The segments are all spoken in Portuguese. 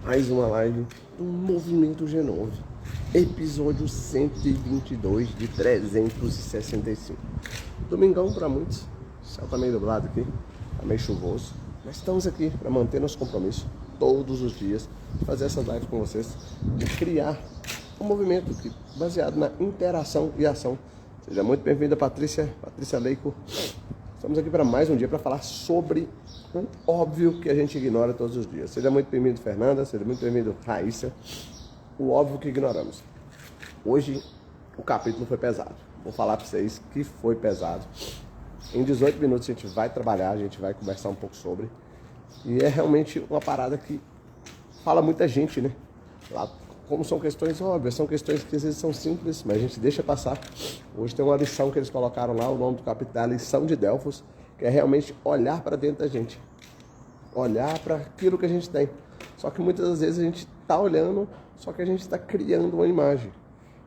mais uma live do Movimento G9, episódio 122 de 365. Domingão para muitos, o céu tá meio nublado aqui, tá meio chuvoso, mas estamos aqui para manter nosso compromisso todos os dias, de fazer essas lives com vocês, de criar um movimento baseado na interação e ação. Seja muito bem-vinda, Patrícia Leico. Estamos aqui para mais um dia para falar sobre o óbvio que a gente ignora todos os dias. Seja muito bem-vindo, Fernanda. Seja muito bem-vindo, Raíssa. O óbvio que ignoramos. Hoje o capítulo foi pesado. Vou falar para vocês que foi pesado. Em 18 minutos a gente vai trabalhar, a gente vai conversar um pouco sobre. E é realmente uma parada que fala muita gente, né? Lá, como são questões óbvias, são questões que às vezes são simples, mas a gente deixa passar. Hoje tem uma lição que eles colocaram lá, o nome do capítulo é a lição de Delfos, que é realmente olhar para dentro da gente. Olhar para aquilo que a gente tem. Só que muitas das vezes a gente está olhando, só que a gente está criando uma imagem.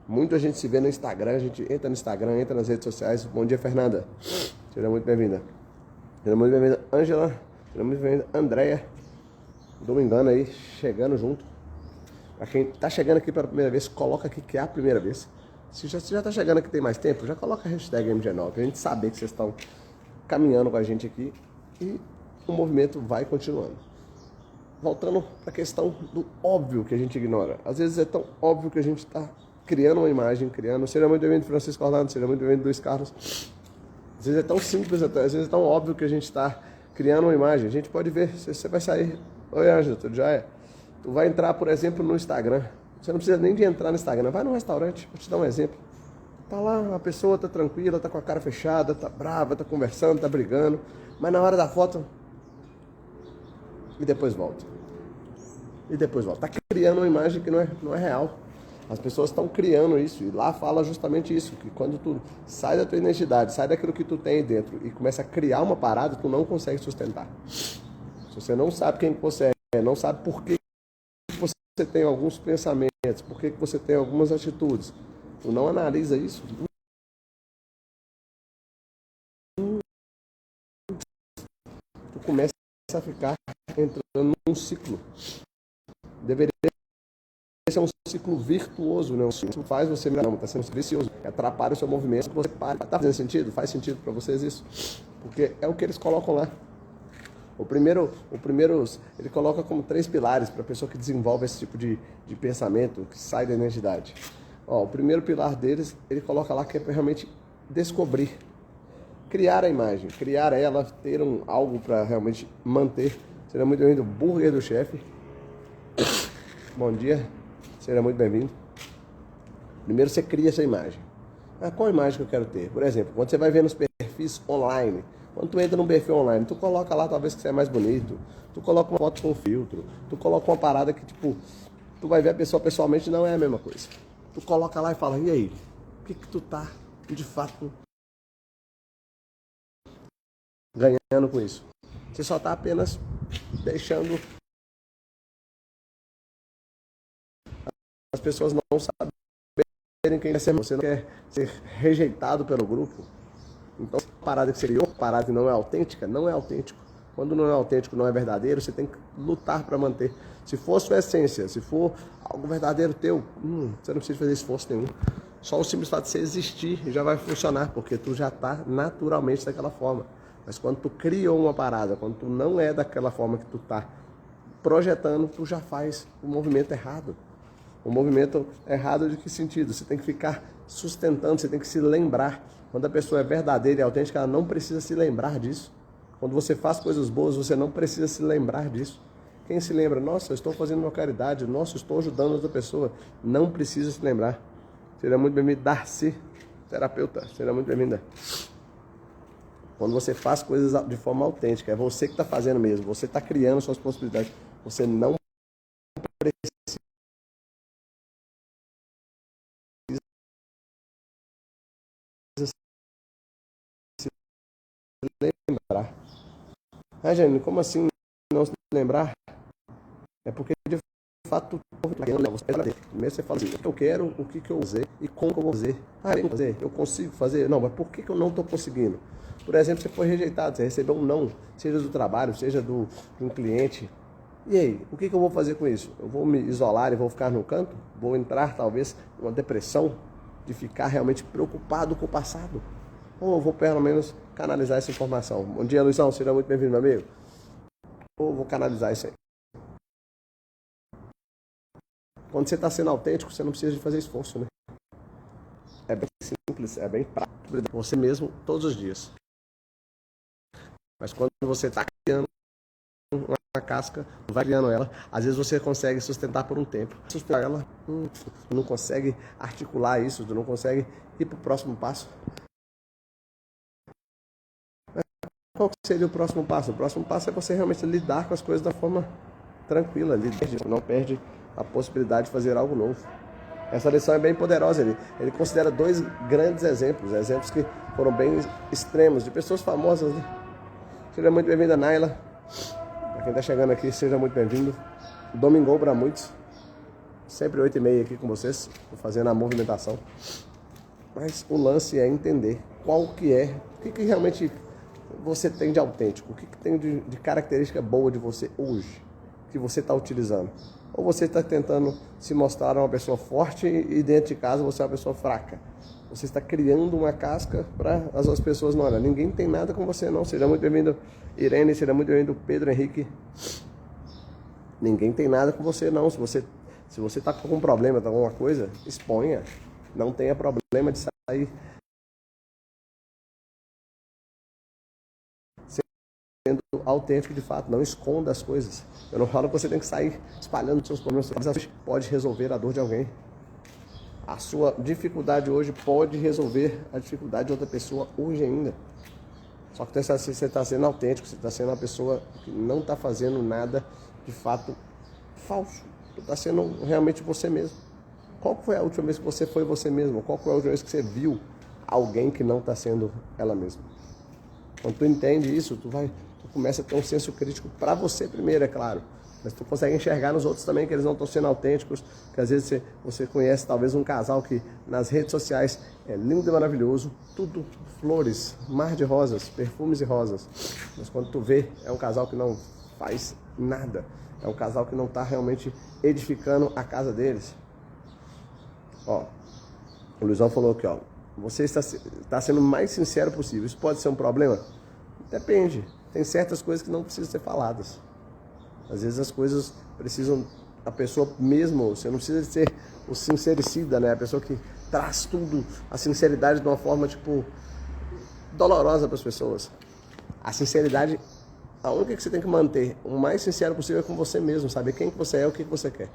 Muita gente se vê no Instagram, a gente entra no Instagram, entra nas redes sociais. Bom dia, Fernanda. Seja muito bem-vinda. Seja muito bem-vinda, Ângela. Seja muito bem-vinda, Andréia. Domingano aí, chegando junto. Para quem está chegando aqui pela primeira vez, coloca aqui que é a primeira vez. Se já está chegando aqui tem mais tempo, já coloca a hashtag MG9, para a gente saber que vocês estão caminhando com a gente aqui e o movimento vai continuando. Voltando para a questão do óbvio que a gente ignora. Às vezes é tão óbvio que a gente está criando uma imagem, criando... Seja muito bem-vindo, Francisco Orlando, seja muito bem-vindo, Luiz Carlos. Às vezes é tão simples, às vezes é tão óbvio que a gente está criando uma imagem. A gente pode ver, você vai sair... Oi, Ângela, tudo já é? Tu vai entrar, por exemplo, no Instagram. Você não precisa nem de entrar no Instagram. Vai num restaurante, vou te dar um exemplo. Tá lá, a pessoa tá tranquila, tá com a cara fechada, tá brava, tá conversando, tá brigando. Mas na hora da foto... E depois volta. E depois volta. Tá criando uma imagem que não é real. As pessoas estão criando isso. E lá fala justamente isso. Que quando tu sai da tua identidade, sai daquilo que tu tem dentro e começa a criar uma parada, tu não consegue sustentar. Se você não sabe quem você é, não sabe por que você tem alguns pensamentos, por que você tem algumas atitudes, tu não analisa isso, tu começa a ficar entrando num ciclo. Deveria ser um ciclo virtuoso, né? Isso faz você, não, está sendo vicioso, atrapalha o seu movimento, você para. Tá fazendo sentido? Faz sentido para vocês isso? Porque é o que eles colocam lá. O primeiro, ele coloca como 3 pilares para a pessoa que desenvolve esse tipo de pensamento, que sai da identidade. Ó, o primeiro pilar deles, ele coloca lá que é para realmente descobrir, criar a imagem, criar ela, ter algo para realmente manter. Seja muito bem-vindo, Burger do Chefe. Bom dia, seja muito bem-vindo. Primeiro você cria essa imagem. Qual imagem que eu quero ter? Por exemplo, quando você vai ver nos perfis online, quando tu entra num perfil online, tu coloca lá talvez que você é mais bonito, tu coloca uma foto com filtro, tu coloca uma parada que tipo, tu vai ver a pessoa pessoalmente, não é a mesma coisa. Tu coloca lá e fala, e aí, o que tu tá de fato ganhando com isso? Você só tá apenas deixando as pessoas não saberem quem é ser, você não quer ser rejeitado pelo grupo. Então, a parada que você criou, parada que não é autêntica, não é autêntico. Quando não é autêntico, não é verdadeiro, você tem que lutar para manter. Se for sua essência, se for algo verdadeiro teu, você não precisa fazer esforço nenhum. Só o simples fato de você existir já vai funcionar, porque tu já está naturalmente daquela forma. Mas quando tu criou uma parada, quando tu não é daquela forma que tu está projetando, tu já faz o movimento errado. O movimento errado de que sentido? Você tem que ficar sustentando, você tem que se lembrar. Quando a pessoa é verdadeira e autêntica, ela não precisa se lembrar disso. Quando você faz coisas boas, você não precisa se lembrar disso. Quem se lembra? Nossa, eu estou fazendo uma caridade. Nossa, eu estou ajudando outra pessoa. Não precisa se lembrar. Seja muito bem-vindo, Darcy, terapeuta. Seja muito bem-vinda. Quando você faz coisas de forma autêntica, é você que está fazendo mesmo. Você está criando suas possibilidades. Você não precisa lembrar. Jane, como assim não se lembrar? É porque de fato primeiro você fala assim, o que eu quero, o que eu usei e como que eu vou fazer. Eu consigo fazer? Não, mas por que eu não estou conseguindo? Por exemplo, você foi rejeitado, você recebeu um não, seja do trabalho, seja de um cliente. E aí, o que eu vou fazer com isso? Eu vou me isolar e vou ficar no canto? Vou entrar, talvez, numa depressão de ficar realmente preocupado com o passado? Ou eu vou, pelo menos, canalizar essa informação? Bom dia, Luizão. Seja muito bem-vindo, meu amigo. Ou eu vou canalizar isso aí? Quando você está sendo autêntico, você não precisa de fazer esforço, né? É bem simples, é bem prático. Você mesmo, todos os dias. Mas quando você está criando uma casca, vai criando ela, às vezes você consegue sustentar por um tempo. Sustentar ela, não consegue articular isso, não consegue ir para o próximo passo. Qual seria o próximo passo? O próximo passo é você realmente lidar com as coisas da forma tranquila, não perde a possibilidade de fazer algo novo. Essa lição é bem poderosa. Ele considera dois grandes exemplos que foram bem extremos, de pessoas famosas, né? Seja muito bem-vinda, Naila. Para quem está chegando aqui, seja muito bem-vindo. Domingou para muitos. Sempre 8h30 aqui com vocês, fazendo a movimentação. Mas o lance é entender qual que é, o que realmente você tem de autêntico, o que tem de característica boa de você hoje, que você está utilizando. Ou você está tentando se mostrar uma pessoa forte e dentro de casa você é uma pessoa fraca. Você está criando uma casca para as outras pessoas não olharem. Ninguém tem nada com você não. Seja muito bem-vindo, Irene, seja muito bem-vindo, Pedro Henrique. Ninguém tem nada com você não. Se você está com algum problema, com alguma coisa, exponha. Não tenha problema de sair sendo autêntico de fato. Não esconda as coisas. Eu não falo que você tem que sair espalhando seus problemas. Mas pode resolver a dor de alguém. A sua dificuldade hoje pode resolver a dificuldade de outra pessoa hoje ainda. Só que você está sendo autêntico, você está sendo uma pessoa que não está fazendo nada de fato falso. Você está sendo realmente você mesmo. Qual foi a última vez que você foi você mesmo? Qual foi a última vez que você viu alguém que não está sendo ela mesma? Quando tu entende isso, tu começa a ter um senso crítico para você primeiro, é claro. Mas tu consegue enxergar nos outros também que eles não estão sendo autênticos, que às vezes você conhece talvez um casal que nas redes sociais é lindo e maravilhoso, tudo flores, mar de rosas, perfumes e rosas. Mas quando tu vê, é um casal que não faz nada, é um casal que não está realmente edificando a casa deles. Ó, o Luizão falou aqui, ó, você está sendo o mais sincero possível. Isso pode ser um problema? Depende, tem certas coisas que não precisam ser faladas. Às vezes as coisas precisam, a pessoa mesmo, você não precisa ser o sincericida, né? A pessoa que traz tudo, a sinceridade de uma forma, tipo, dolorosa para as pessoas. A sinceridade, a única que você tem que manter o mais sincero possível é com você mesmo, saber quem que você é, o que você quer.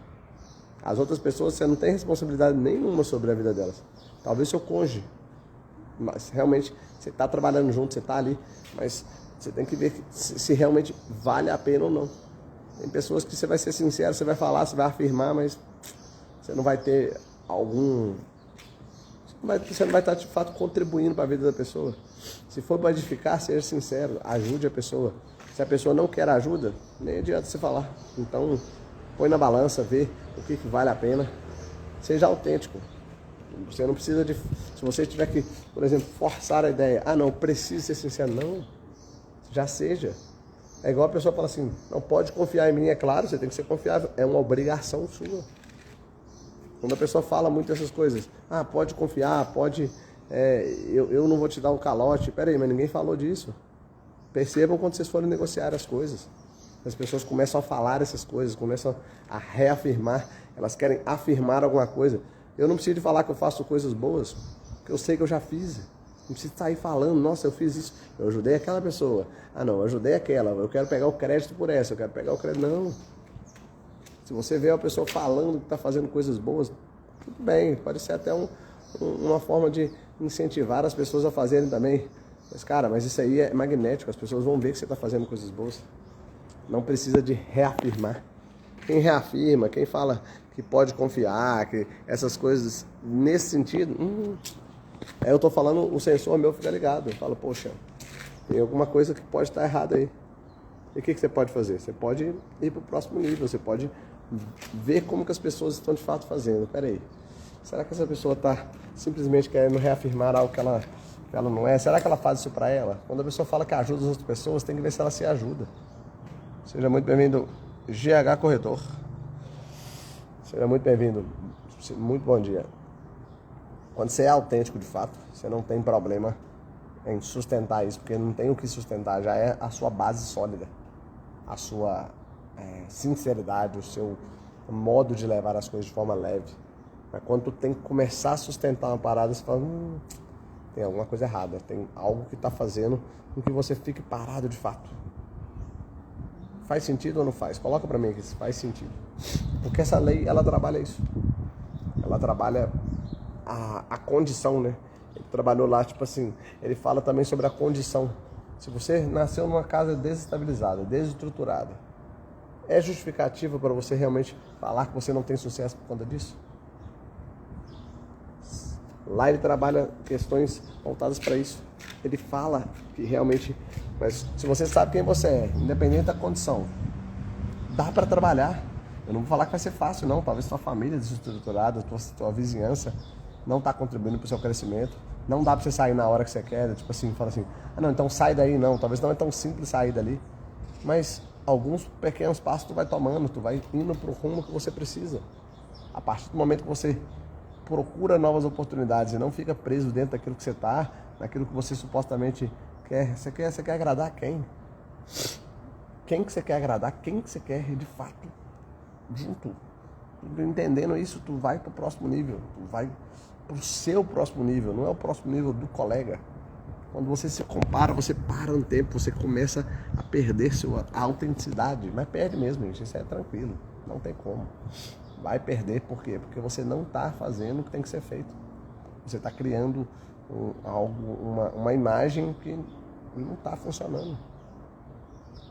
As outras pessoas, você não tem responsabilidade nenhuma sobre a vida delas. Talvez seu cônjuge, mas realmente você está trabalhando junto, você está ali, mas você tem que ver se realmente vale a pena ou não. Tem pessoas que você vai ser sincero, você vai falar, você vai afirmar, mas você não vai ter algum... Você não vai estar de fato contribuindo para a vida da pessoa. Se for para edificar, seja sincero, ajude a pessoa. Se a pessoa não quer ajuda, nem adianta você falar. Então, põe na balança, vê o que vale a pena. Seja autêntico. Você não precisa de... Se você tiver que, por exemplo, forçar a ideia, não, preciso ser sincero. Não, já seja. É igual a pessoa fala assim, não pode confiar em mim, é claro, você tem que ser confiável. É uma obrigação sua. Quando a pessoa fala muito essas coisas, pode confiar, pode... eu não vou te dar um calote. Peraí, mas ninguém falou disso. Percebam quando vocês forem negociar as coisas. As pessoas começam a falar essas coisas, começam a reafirmar. Elas querem afirmar alguma coisa. Eu não preciso de falar que eu faço coisas boas, porque eu sei que eu já fiz. Não precisa sair falando, nossa, eu fiz isso, eu ajudei aquela pessoa. Não, eu ajudei aquela, eu quero pegar o crédito por essa, eu quero pegar o crédito. Não. Se você vê a pessoa falando que está fazendo coisas boas, tudo bem, pode ser até uma forma de incentivar as pessoas a fazerem também. Mas, cara, isso aí é magnético, as pessoas vão ver que você está fazendo coisas boas. Não precisa de reafirmar. Quem reafirma, quem fala que pode confiar, que essas coisas nesse sentido... Aí eu tô falando, o sensor meu fica ligado. Eu falo, poxa, tem alguma coisa que pode estar errada aí. E o que você pode fazer? Você pode ir para o próximo nível, você pode ver como que as pessoas estão de fato fazendo. Peraí, será que essa pessoa está simplesmente querendo reafirmar algo que ela não é? Será que ela faz isso para ela? Quando a pessoa fala que ajuda as outras pessoas, tem que ver se ela se ajuda. Seja muito bem-vindo, GH Corretor. Seja muito bem-vindo. Muito bom dia. Quando você é autêntico de fato, você não tem problema em sustentar isso, porque não tem o que sustentar, já é a sua base sólida, a sua sinceridade, o seu modo de levar as coisas de forma leve. Mas quando tu tem que começar a sustentar uma parada, você fala, tem alguma coisa errada, tem algo que está fazendo com que você fique parado de fato. Faz sentido ou não faz? Coloca para mim aqui se faz sentido. Porque essa lei, ela trabalha isso. Ela trabalha a condição, né? Ele trabalhou lá, tipo assim, ele fala também sobre a condição. Se você nasceu numa casa desestabilizada, desestruturada, é justificativa para você realmente falar que você não tem sucesso por conta disso? Lá ele trabalha questões voltadas para isso. Ele fala que realmente, mas se você sabe quem você é, independente da condição, dá para trabalhar. Eu não vou falar que vai ser fácil, não. Talvez sua família desestruturada, tua vizinhança não está contribuindo para o seu crescimento. Não dá para você sair na hora que você quer. Tipo assim, fala assim, não, então sai daí, não. Talvez não é tão simples sair dali. Mas alguns pequenos passos tu vai tomando, tu vai indo para o rumo que você precisa. A partir do momento que você procura novas oportunidades e não fica preso dentro daquilo que você está, naquilo que você supostamente quer. Você quer agradar quem? Quem que você quer agradar? Quem que você quer de fato? Junto. Entendendo isso, tu vai para o próximo nível. Tu vai para o seu próximo nível. Não é o próximo nível do colega. Quando você se compara, você para um tempo, você começa a perder sua autenticidade. Mas perde mesmo, gente. Isso é tranquilo. Não tem como. Vai perder, por quê? Porque você não está fazendo o que tem que ser feito. Você está criando uma imagem que não está funcionando.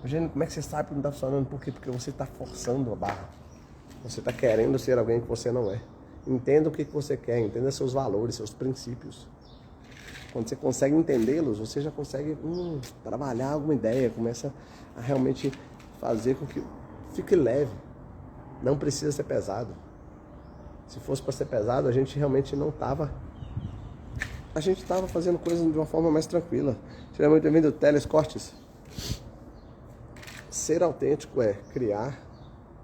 Gente, como é que você sabe que não está funcionando? Por quê? Porque você está forçando a barra. Você está querendo ser alguém que você não é. Entenda o que você quer, entenda seus valores, seus princípios. Quando você consegue entendê-los, você já consegue trabalhar alguma ideia, começa a realmente fazer com que fique leve. Não precisa ser pesado. Se fosse para ser pesado, a gente realmente não estava. A gente estava fazendo coisas de uma forma mais tranquila. Seja muito bem-vindo, Teles Cortes. Ser autêntico é criar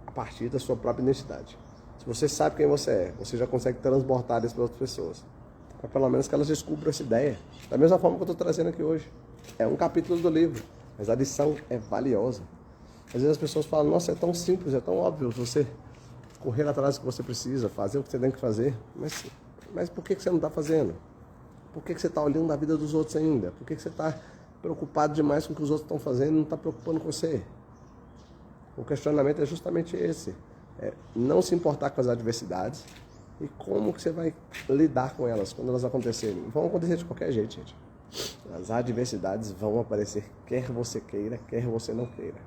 a partir da sua própria identidade. Se você sabe quem você é, você já consegue transportar isso para outras pessoas. Mas pelo menos que elas descubram essa ideia. Da mesma forma que eu estou trazendo aqui hoje. É um capítulo do livro, mas a lição é valiosa. Às vezes as pessoas falam, nossa, é tão simples, é tão óbvio você correr atrás do que você precisa, fazer o que você tem que fazer. Mas por que você não está fazendo? Por que você está olhando a vida dos outros ainda? Por que você está preocupado demais com o que os outros estão fazendo e não está preocupando com você? O questionamento é justamente esse. É não se importar com as adversidades e como que você vai lidar com elas quando elas acontecerem. Vão acontecer de qualquer jeito, gente. As adversidades vão aparecer, quer você queira, quer você não queira.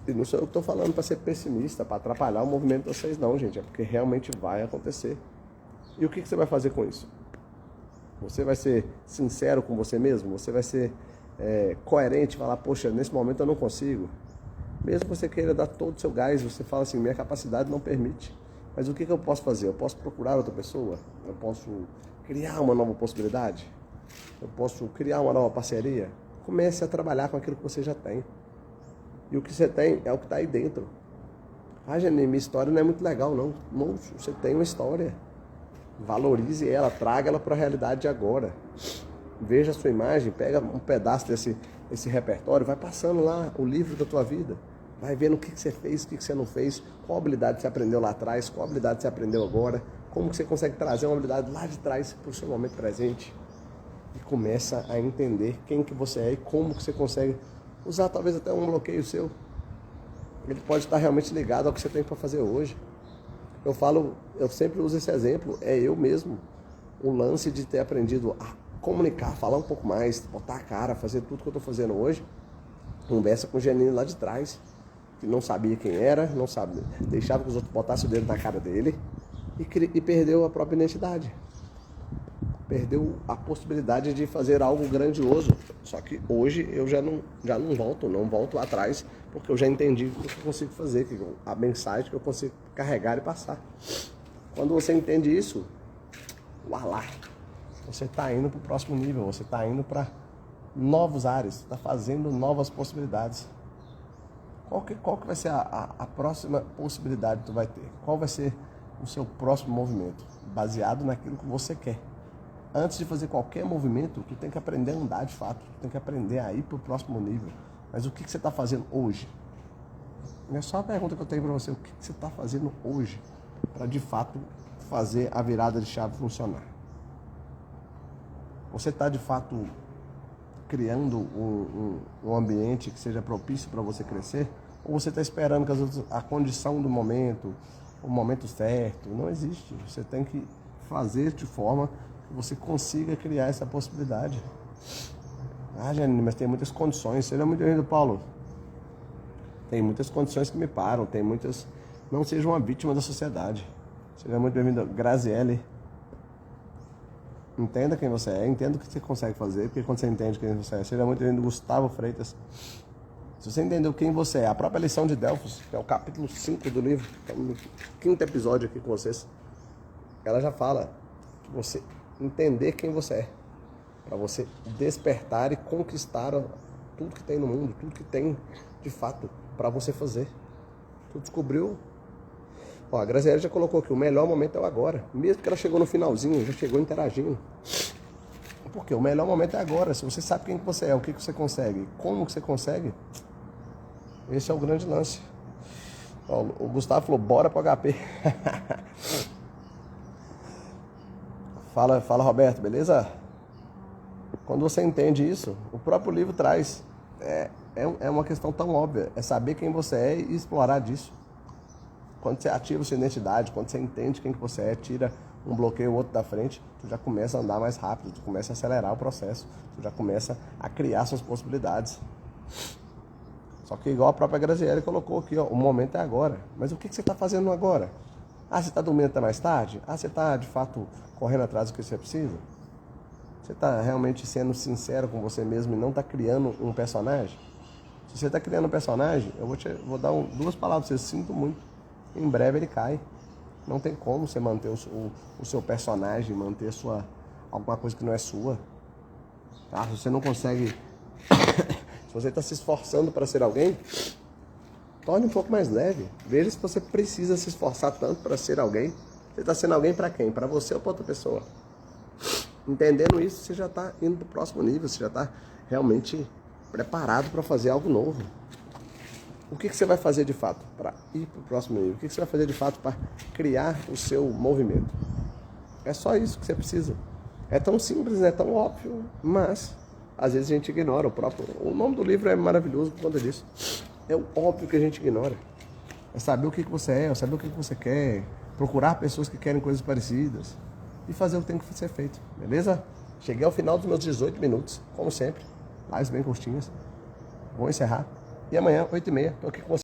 E não sou eu que estou falando para ser pessimista, para atrapalhar o movimento de vocês não, gente. É porque realmente vai acontecer. E o que você vai fazer com isso? Você vai ser sincero com você mesmo? Você vai ser coerente, falar, poxa, nesse momento eu não consigo. Mesmo que você queira dar todo o seu gás, você fala assim, minha capacidade não permite. Mas o que eu posso fazer? Eu posso procurar outra pessoa? Eu posso criar uma nova possibilidade? Eu posso criar uma nova parceria? Comece a trabalhar com aquilo que você já tem. E o que você tem é o que está aí dentro. Ah, Janine, minha história não é muito legal, não. Moço, você tem uma história. Valorize ela, traga ela para a realidade de agora. Veja a sua imagem, pega um pedaço desse repertório, vai passando lá o livro da tua vida. Vai vendo o que você fez, o que você não fez, qual habilidade você aprendeu lá atrás, qual habilidade você aprendeu agora, como que você consegue trazer uma habilidade lá de trás para o seu momento presente. E começa a entender quem que você é e como que você consegue usar talvez até um bloqueio seu. Ele pode estar realmente ligado ao que você tem para fazer hoje. Eu sempre uso esse exemplo, é eu mesmo. O lance de ter aprendido a comunicar, falar um pouco mais, botar a cara, fazer tudo que eu estou fazendo hoje. Conversa com o Janine lá de trás, que não sabia quem era, não sabia, deixava que os outros botassem o dedo na cara dele e perdeu a própria identidade. Perdeu a possibilidade de fazer algo grandioso. Só que hoje eu já não volto lá atrás, porque eu já entendi o que eu consigo fazer, a mensagem que eu consigo carregar e passar. Quando você entende isso, ualá, você está indo para o próximo nível, você está indo para novos ares, está fazendo novas possibilidades. Qual que vai ser a próxima possibilidade que tu vai ter? Qual vai ser o seu próximo movimento? Baseado naquilo que você quer. Antes de fazer qualquer movimento, tu tem que aprender a andar de fato. Tu tem que aprender a ir para o próximo nível. Mas o que você está fazendo hoje? É só a pergunta que eu tenho para você. O que você está fazendo hoje para de fato fazer a virada de chave funcionar? Você está de fato criando um ambiente que seja propício para você crescer? Ou você está esperando que a condição do momento, o momento certo? Não existe. Você tem que fazer de forma que você consiga criar essa possibilidade. Ah, Janine, mas tem muitas condições. Seja muito bem-vindo, Paulo. Tem muitas condições que me param. Tem muitas... Não seja uma vítima da sociedade. Seja muito bem-vindo, Graziele. Entenda quem você é, entenda o que você consegue fazer, porque quando você entende quem você é, seja muito bem-vindo, Gustavo Freitas. Se você entendeu quem você é, a própria lição de Delfos, que é o capítulo 5 do livro, que é o 5º episódio aqui com vocês, ela já fala que você entender quem você é, para você despertar e conquistar tudo que tem no mundo, tudo que tem de fato para você fazer. Tu descobriu. Ó, a Graziella já colocou que o melhor momento é o agora. Mesmo que ela chegou no finalzinho, já chegou interagindo. Porque o melhor momento é agora. Se você sabe quem que você é, o que você consegue, como que você consegue, esse é o grande lance. Ó, o Gustavo falou, bora pro HP. Fala, Roberto, beleza? Quando você entende isso, o próprio livro traz. É uma questão tão óbvia. É saber quem você é e explorar disso. Quando você ativa sua identidade, quando você entende quem que você é, tira um bloqueio ou outro da frente, tu já começa a andar mais rápido, tu começa a acelerar o processo, tu já começa a criar suas possibilidades. Só que igual a própria Graziella colocou aqui, ó, o momento é agora. Mas o que você está fazendo agora? Ah, você está dormindo até mais tarde? Ah, você está de fato correndo atrás do que você precisa? Você está realmente sendo sincero com você mesmo e não está criando um personagem? Se você está criando um personagem, eu vou dar duas palavras para você, sinto muito. Em breve ele cai. Não tem como você manter o seu personagem, manter alguma coisa que não é sua. Tá? Se você não consegue... Se você está se esforçando para ser alguém, torne um pouco mais leve. Veja se você precisa se esforçar tanto para ser alguém. Você está sendo alguém para quem? Para você ou para outra pessoa? Entendendo isso, você já está indo para o próximo nível. Você já está realmente preparado para fazer algo novo. O que você vai fazer de fato para ir para o próximo nível? O que você vai fazer de fato para criar o seu movimento? É só isso que você precisa. É tão simples, é tão óbvio, mas às vezes a gente ignora o próprio... O nome do livro é maravilhoso por conta disso. É o óbvio que a gente ignora. É saber o que você é saber o que você quer, procurar pessoas que querem coisas parecidas e fazer o que tem que ser feito, beleza? Cheguei ao final dos meus 18 minutos, como sempre. Lives bem curtinhas. Vou encerrar. E amanhã, 8h30, estou aqui com você.